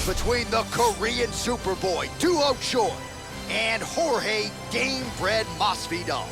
between the Korean Superboy, Duo Choi, and Jorge Gamebred Masvidal.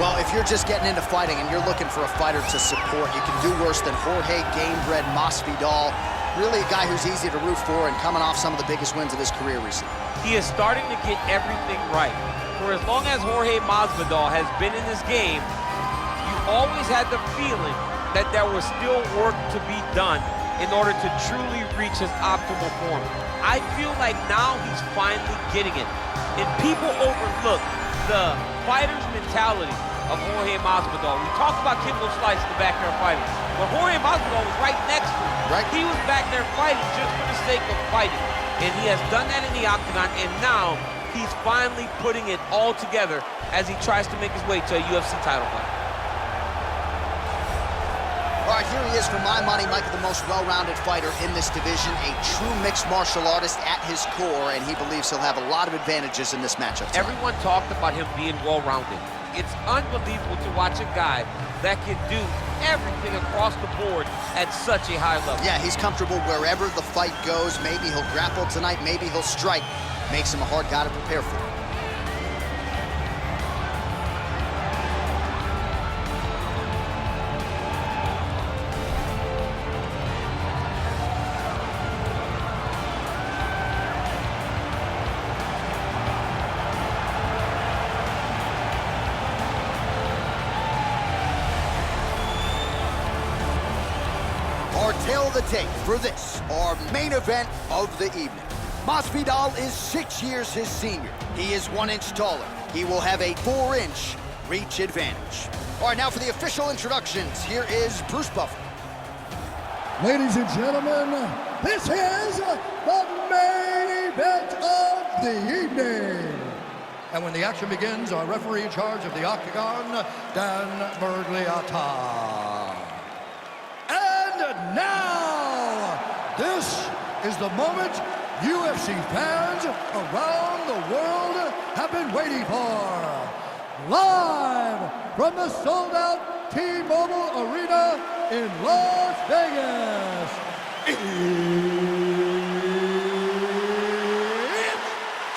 Well, if you're just getting into fighting and you're looking for a fighter to support, you can do worse than Jorge Gamebred Masvidal. Really a guy who's easy to root for and coming off some of the biggest wins of his career recently. He is starting to get everything right. For as long as Jorge Masvidal has been in this game, you always had the feeling that there was still work to be done in order to truly reach his optimal form. I feel like now he's finally getting it. And people overlook the fighter's mentality of Jorge Masvidal. We talk about Kimbo Slice, the back there fighting, but Jorge Masvidal was right next to him. Right. He was back there fighting just for the sake of fighting. And he has done that in the octagon, and now he's finally putting it all together as he tries to make his way to a UFC title fight. All right, here he is, for my money, Michael, the most well-rounded fighter in this division, a true mixed martial artist at his core, and he believes he'll have a lot of advantages in this matchup tonight. Everyone talked about him being well-rounded. It's unbelievable to watch a guy that can do everything across the board at such a high level. Yeah, he's comfortable wherever the fight goes. Maybe he'll grapple tonight, maybe he'll strike. Makes him a hard guy to prepare for. Our tail of the tape for this, our main event of the evening. Masvidal is 6 years his senior. He is 1 inch taller. He will have a 4-inch reach advantage. All right, now for the official introductions, here is Bruce Buffer. Ladies and gentlemen, this is the main event of the evening. And when the action begins, our referee in charge of the octagon, Dan Bergliata. And now, this is the moment UFC fans around the world have been waiting for. Live from the sold-out T-Mobile Arena in Las Vegas, it's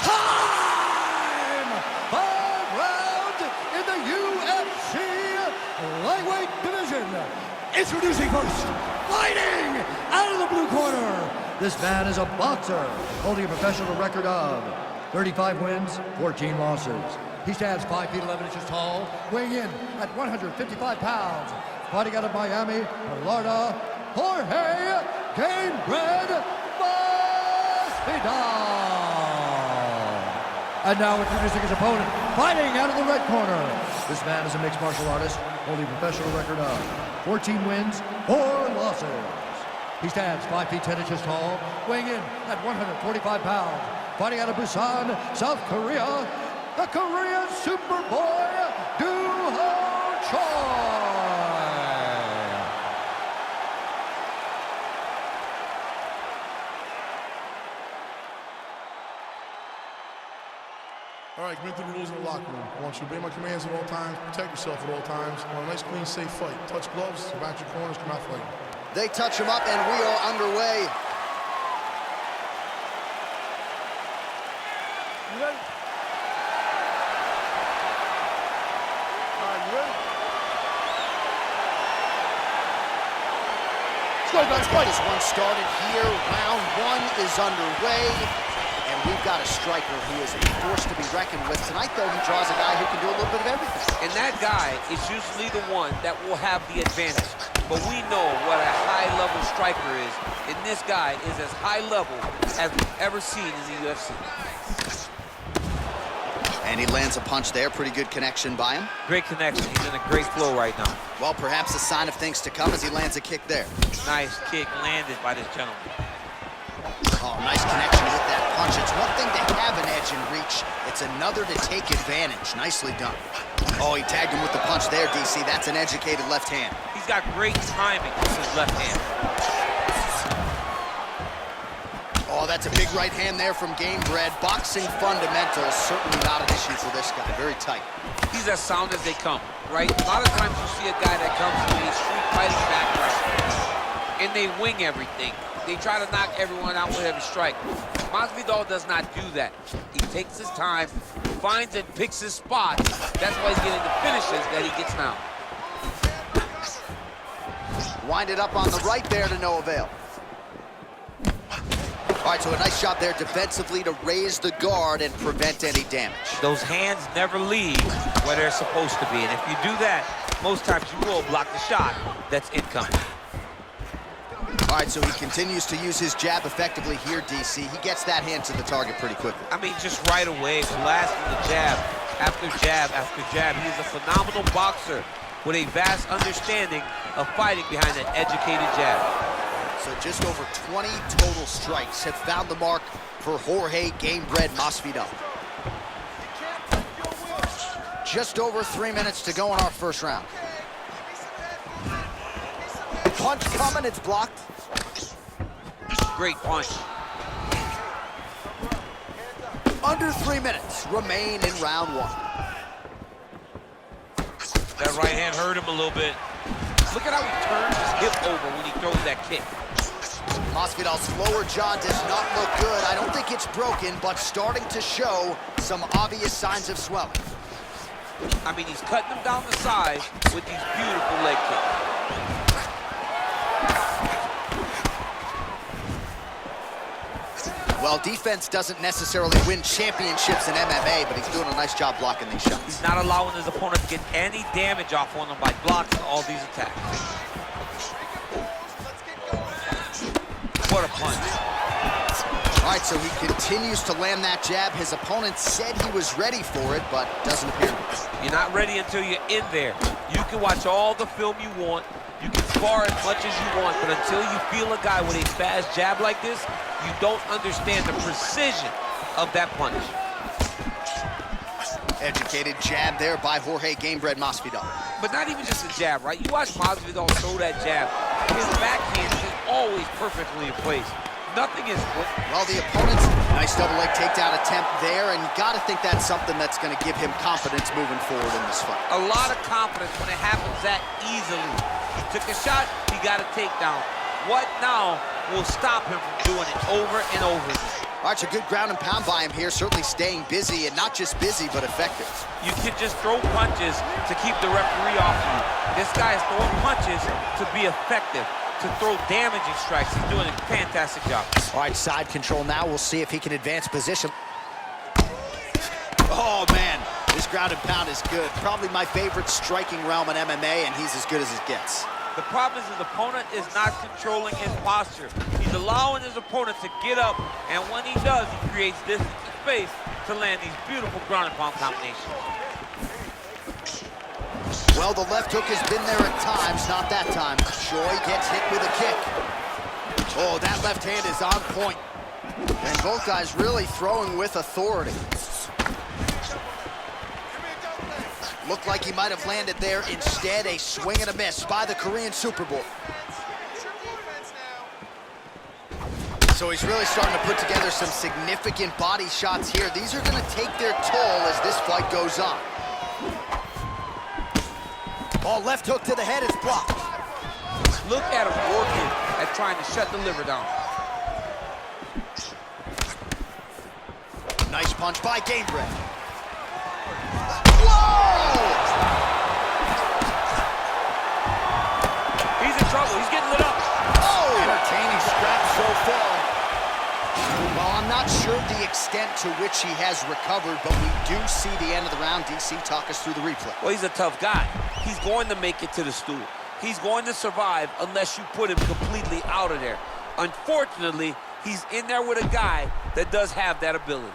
time! 5 rounds in the UFC lightweight division. Introducing first, fighting out of the blue corner. This man is a boxer, holding a professional record of 35 wins, 14 losses. He stands 5 feet 11 inches tall, weighing in at 155 pounds. Fighting out of Miami, Florida, Jorge Gamebred Masvidal. And now introducing his opponent, fighting out of the red corner. This man is a mixed martial artist, holding a professional record of 14 wins, 4 losses. He stands 5 feet 10 inches tall, weighing in at 145 pounds. Fighting out of Busan, South Korea, the Korean Superboy, Duo Choi. All right, commit to the rules in the locker room. I want you to obey my commands at all times, protect yourself at all times. I want a nice, clean, safe fight. Touch gloves, back your corners, come out fighting. They touch him up, and we are underway. You ready? All right, you ready? This fight is one started here. Round 1 is underway. And we've got a striker who is a force to be reckoned with. Tonight, though, he draws a guy who can do a little bit of everything. And that guy is usually the one that will have the advantage. But we know what a high-level striker is. And this guy is as high-level as we've ever seen in the UFC. And he lands a punch there. Pretty good connection by him. Great connection. He's in a great flow right now. Well, perhaps a sign of things to come as he lands a kick there. Nice kick landed by this gentleman. Oh, nice connection with that punch. It's one thing to have an edge and reach. It's another to take advantage. Nicely done. Oh, he tagged him with the punch there, DC. That's an educated left hand. He's got great timing with his left hand. Oh, that's a big right hand there from Gamebred. Boxing fundamentals, certainly not an issue for this guy. Very tight. He's as sound as they come, right? A lot of times you see a guy that comes from a street fighting background, and they wing everything. They try to knock everyone out with every strike. Masvidal does not do that. He takes his time, finds and picks his spot. That's why he's getting the finishes that he gets now. Winded up on the right there to no avail. All right, so a nice job there defensively to raise the guard and prevent any damage. Those hands never leave where they're supposed to be, and if you do that, most times you will block the shot that's incoming. All right, so he continues to use his jab effectively here, DC. He gets that hand to the target pretty quickly. I mean, just right away, blasting the jab after jab after jab. He's a phenomenal boxer with a vast understanding of fighting behind an educated jab. So just over 20 total strikes have found the mark for Jorge Gamebred Masvidal. Just over 3 minutes to go in our first round. Punch coming, it's blocked. Great punch. Under 3 minutes remain in round one. That right hand hurt him a little bit. Look at how he turns his hip over when he throws that kick. Masvidal's lower jaw does not look good. I don't think it's broken, but starting to show some obvious signs of swelling. I mean, he's cutting them down the side with these beautiful leg kicks. Well, defense doesn't necessarily win championships in MMA, but he's doing a nice job blocking these shots. He's not allowing his opponent to get any damage off on him by blocking all these attacks. What a punch. All right, so he continues to land that jab. His opponent said he was ready for it, but doesn't appear to be. You're not ready until you're in there. You can watch all the film you want. You can spar as much as you want, but until you feel a guy with a fast jab like this, you don't understand the precision of that punch. Educated jab there by Jorge Gamebred Masvidal. But not even just a jab, right? You watch Masvidal throw that jab. His backhand is always perfectly in place. Nothing is... Well, the opponent's nice double leg takedown attempt there, and you gotta think that's something that's gonna give him confidence moving forward in this fight. A lot of confidence when it happens that easily. He took a shot, he got a takedown. What now will stop him from doing it over and over again? All right, so good ground and pound by him here, certainly staying busy, and not just busy, but effective. You can just throw punches to keep the referee off you. This guy is throwing punches to be effective, to throw damaging strikes. He's doing a fantastic job. All right, side control now. We'll see if he can advance position. Oh, man, this ground and pound is good. Probably my favorite striking realm in MMA, and he's as good as it gets. The problem is his opponent is not controlling his posture. He's allowing his opponent to get up, and when he does, he creates distance and space to land these beautiful ground and pound combinations. Well, the left hook has been there at times, not that time. Choi gets hit with a kick. Oh, that left hand is on point. And both guys really throwing with authority. Looked like he might have landed there. Instead, a swing and a miss by the Korean Superboy. So he's really starting to put together some significant body shots here. These are going to take their toll as this fight goes on. Oh, left hook to the head is blocked. Look at him working at trying to shut the liver down. Nice punch by Gamebred. Whoa! He's in trouble. He's getting lit up. Oh! Entertaining scrap so far. Well, I'm not sure the extent to which he has recovered, but we do see the end of the round. DC, talk us through the replay. Well, he's a tough guy. He's going to make it to the stool. He's going to survive unless you put him completely out of there. Unfortunately, he's in there with a guy that does have that ability.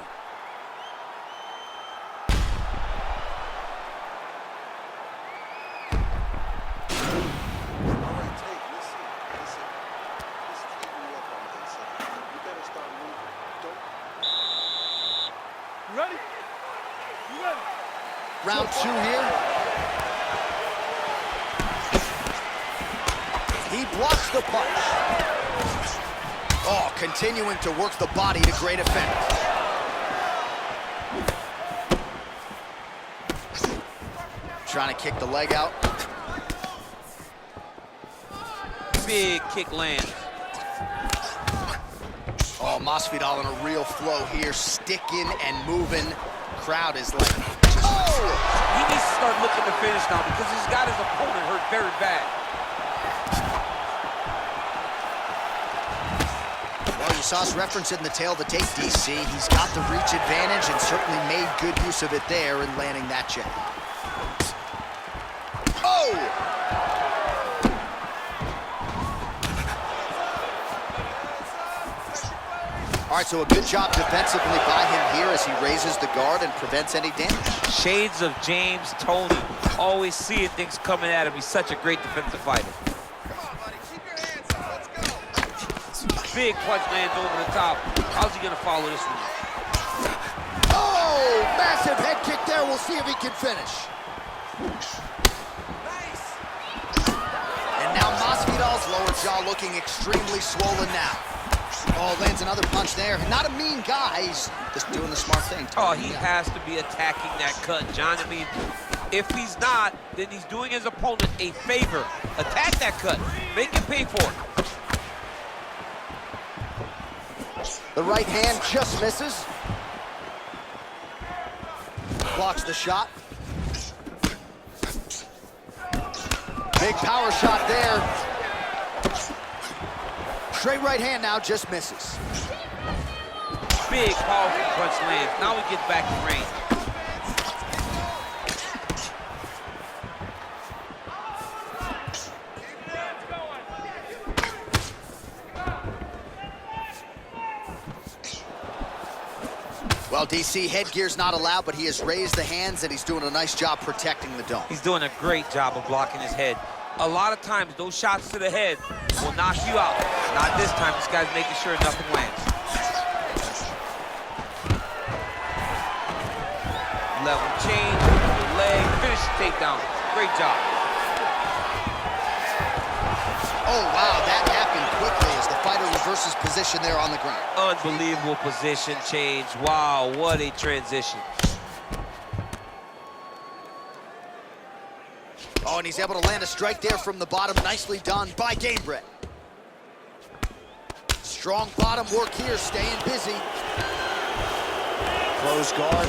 Ready? You ready? Round two here. He blocks the punch. Oh, continuing to work the body to great effect. Trying to kick the leg out. Big kick lands. Oh, Masvidal in a real flow here, sticking and moving. Crowd is like, oh! He needs to start looking to finish now because he's got his opponent hurt very bad. Well, you saw us referencing the tail of the tape, DC. He's got the reach advantage and certainly made good use of it there in landing that jab. Oh! All right, so a good job defensively by him here as he raises the guard and prevents any damage. Shades of James Toney. Always seeing things coming at him. He's such a great defensive fighter. Come on, buddy. Keep your hands up. Let's go. Big punch lands over the top. How's he going to follow this one? Oh, massive head kick there. We'll see if he can finish. Nice. And now Masvidal's lower jaw looking extremely swollen now. Oh, lands another punch there. Not a mean guy. He's just doing the smart thing. Oh, he has to be attacking that cut, John. I mean, if he's not, then he's doing his opponent a favor. Attack that cut. Make him pay for it. The right hand just misses. Blocks the shot. Big power shot there. Straight right hand now just misses. Big, powerful punch lands. Now he gets back in range. Well, DC, headgear's not allowed, but he has raised the hands and he's doing a nice job protecting the dome. He's doing a great job of blocking his head. A lot of times, those shots to the head will knock you out. Not this time. This guy's making sure nothing lands. Level change, leg, finish the takedown. Great job. Oh, wow, that happened quickly as the fighter reverses position there on the ground. Unbelievable position change. Wow, what a transition. Oh, and he's able to land a strike there from the bottom. Nicely done by Gamebred. Strong bottom work here, staying busy. Close guard.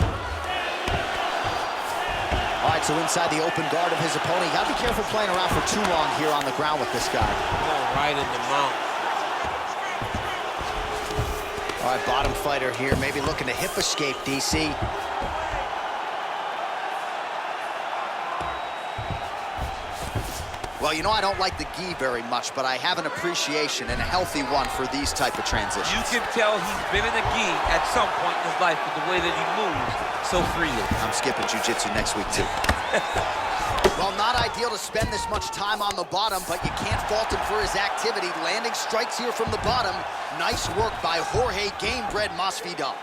All right, so inside the open guard of his opponent. You gotta be careful playing around for too long here on the ground with this guy. Oh, right in the mount. All right, bottom fighter here, maybe looking to hip escape, DC. Well, you know I don't like the gi very much, but I have an appreciation and a healthy one for these type of transitions. You can tell he's been in a gi at some point in his life with the way that he moves so freely. I'm skipping jiu-jitsu next week, too. Well, not ideal to spend this much time on the bottom, but you can't fault him for his activity. Landing strikes here from the bottom. Nice work by Jorge Gamebred Masvidal.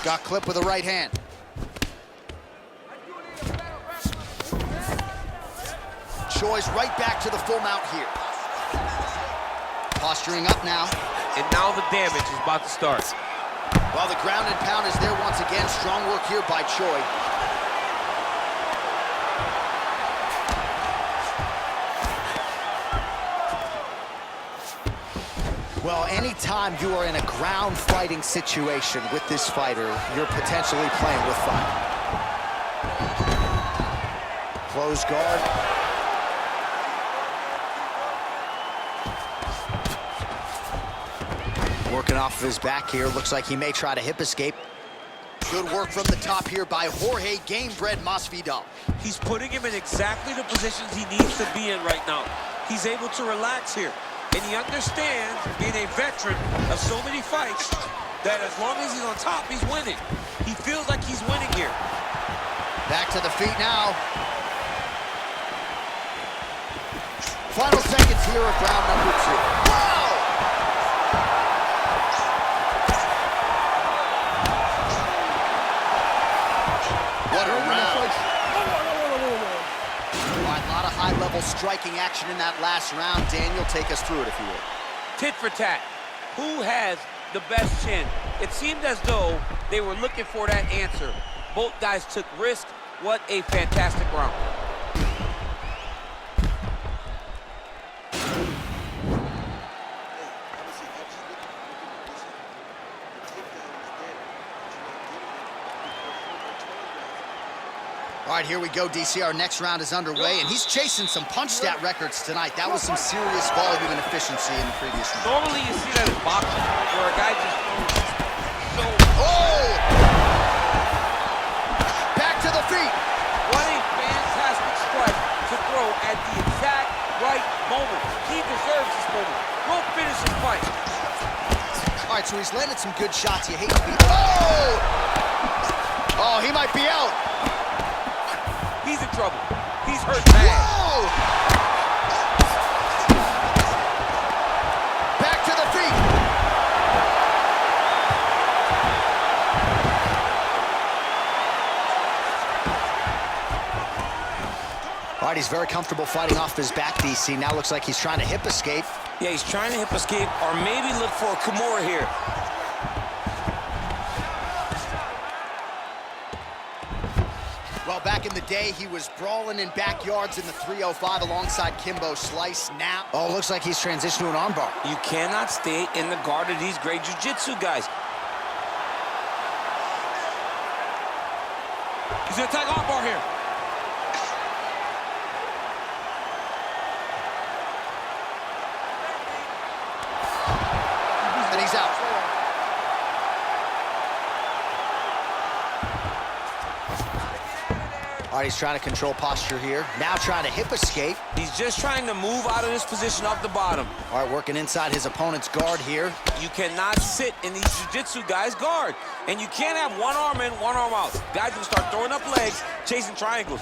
Got clipped with the right hand. Choi's right back to the full mount here. Posturing up now. And now the damage is about to start. Well, the ground and pound is there once again. Strong work here by Choi. Well, anytime you are in a ground fighting situation with this fighter, you're potentially playing with fire. Close guard. Working off of his back here. Looks like he may try to hip escape. Good work from the top here by Jorge Gamebred Masvidal. He's putting him in exactly the positions he needs to be in right now. He's able to relax here. And he understands, being a veteran of so many fights, that as long as he's on top, he's winning. He feels like he's winning here. Back to the feet now. Final seconds here of round number 2. Wow! What a round. All right, a lot of high-level striking action in that last round. Daniel, take us through it if you will. tit for tat. Who has the best chin? It seemed as though they were looking for that answer. Both guys took risks. What a fantastic round. All right, here we go, DC. Our next round is underway, and he's chasing some punch stat records tonight. That was some serious volume and efficiency in the previous round. Normally you see that in boxing, where a guy just throws so... Oh! Back to the feet. What a fantastic strike to throw at the exact right moment. He deserves this moment. Go finish his fight. All right, so he's landed some good shots. You hate to be... Oh! Oh, he might be out. He's in trouble. He's hurt bad. Whoa! Back to the feet. All right, he's very comfortable fighting off his back, DC. Now looks like he's trying to hip escape. Yeah, he's trying to hip escape or maybe look for a Kimura here. Well, back in the day, he was brawling in backyards in the 305 alongside Kimbo Slice. Now, oh, looks like he's transitioned to an armbar. You cannot stay in the guard of these great jiu-jitsu guys. He's gonna attack armbar here. And he's out. All right, he's trying to control posture here. Now trying to hip escape. He's just trying to move out of this position off the bottom. All right, working inside his opponent's guard here. You cannot sit in these jiu-jitsu guys' guard. And you can't have one arm in, one arm out. Guys will start throwing up legs, chasing triangles.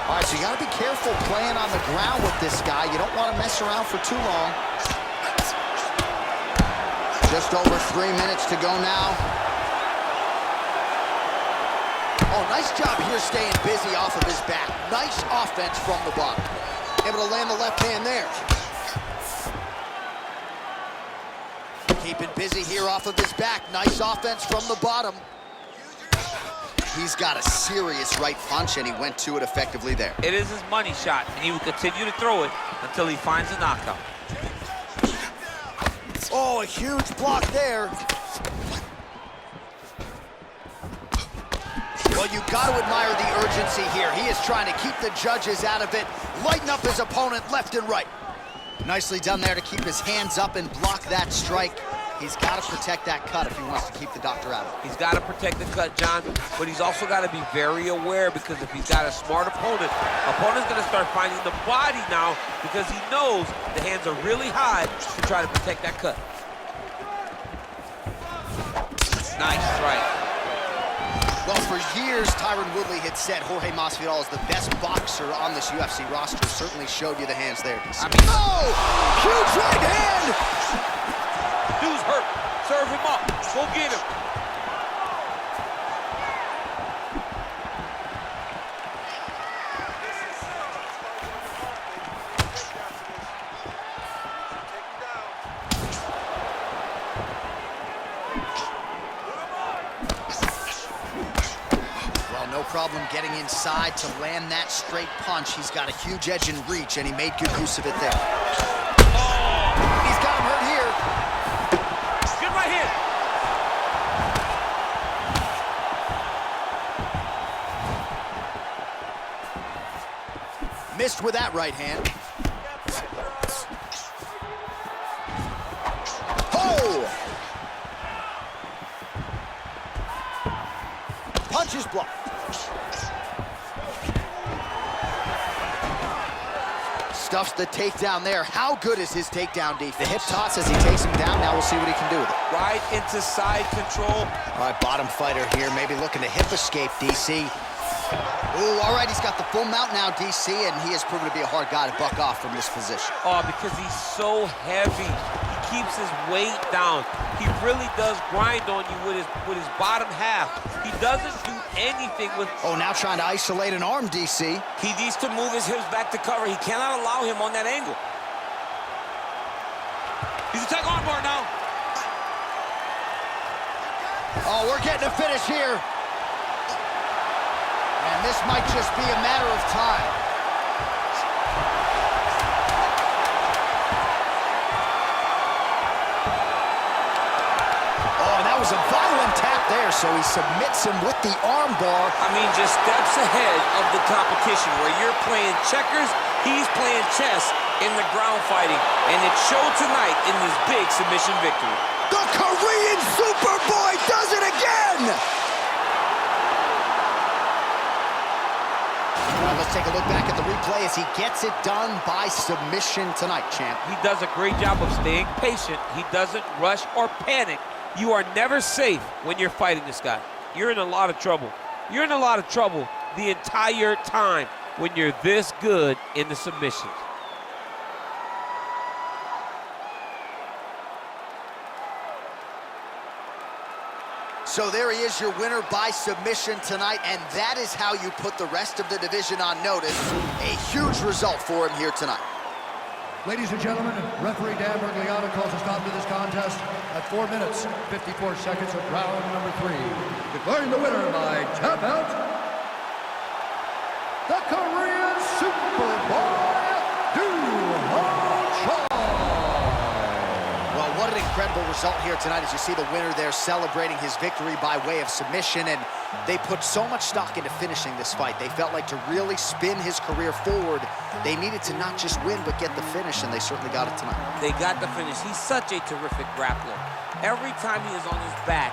All right, so you got to be careful playing on the ground with this guy. You don't want to mess around for too long. Just over 3 minutes to go now. Oh, nice job here staying busy off of his back. Nice offense from the bottom. Able to land the left hand there. Keeping busy here off of his back. Nice offense from the bottom. He's got a serious right punch, and he went to it effectively there. It is his money shot, and he will continue to throw it until he finds a knockout. Oh, a huge block there. Well, you got to admire the urgency here. He is trying to keep the judges out of it, lighten up his opponent left and right. Nicely done there to keep his hands up and block that strike. He's got to protect that cut if he wants to keep the doctor out of it. He's got to protect the cut, John, but he's also got to be very aware, because if he's got a smart opponent's going to start finding the body now, because he knows the hands are really high to try to protect that cut. Nice strike. Well, for years, Tyron Woodley had said Jorge Masvidal is the best boxer on this UFC roster. Certainly showed you the hands there, DC. Oh! Huge right hand! Dude's hurt. Serve him up. Go get him. No problem getting inside to land that straight punch. He's got a huge edge and reach, and he made good use of it there. Oh! He's got him hurt here. Good right hand. Missed with that right hand. Oh! Punch is blocked. Stuffs the takedown there. How good is his takedown defense? The hip toss as he takes him down. Now we'll see what he can do with it. Right into side control. All right, bottom fighter here. Maybe looking to hip escape, DC. Ooh, all right, he's got the full mount now, DC, and he has proven to be a hard guy to buck off from this position. Oh, because he's so heavy. He keeps his weight down. He really does grind on you with his bottom half. He doesn't do anything with... Oh, now trying to isolate an arm, DC. He needs to move his hips back to cover. He cannot allow him on that angle. He's a tech arm bar now. Oh, we're getting a finish here. And this might just be a matter of time. Oh, and that was a violent tap there, so he submits him with the arm bar. I mean, just steps ahead of the competition. Where you're playing checkers, he's playing chess in the ground fighting. And it showed tonight in this big submission victory. The Korean Superboy does it again! All right, let's take a look back at the replay as he gets it done by submission tonight, champ. He does a great job of staying patient. He doesn't rush or panic. You are never safe when you're fighting this guy. You're in a lot of trouble. You're in a lot of trouble the entire time when you're this good in the submissions. So there he is, your winner by submission tonight, and that is how you put the rest of the division on notice. A huge result for him here tonight. Ladies and gentlemen, referee Dan Bergliano calls a stop to this contest at 4 minutes, 54 seconds of round number 3. Declaring the winner by tap out, the Korean Superboy, Well, what an incredible result here tonight as you see the winner there celebrating his victory by way of submission, and they put so much stock into finishing this fight. They felt like to really spin his career forward, they needed to not just win, but get the finish, and they certainly got it tonight. They got the finish. He's such a terrific grappler. Every time he is on his back,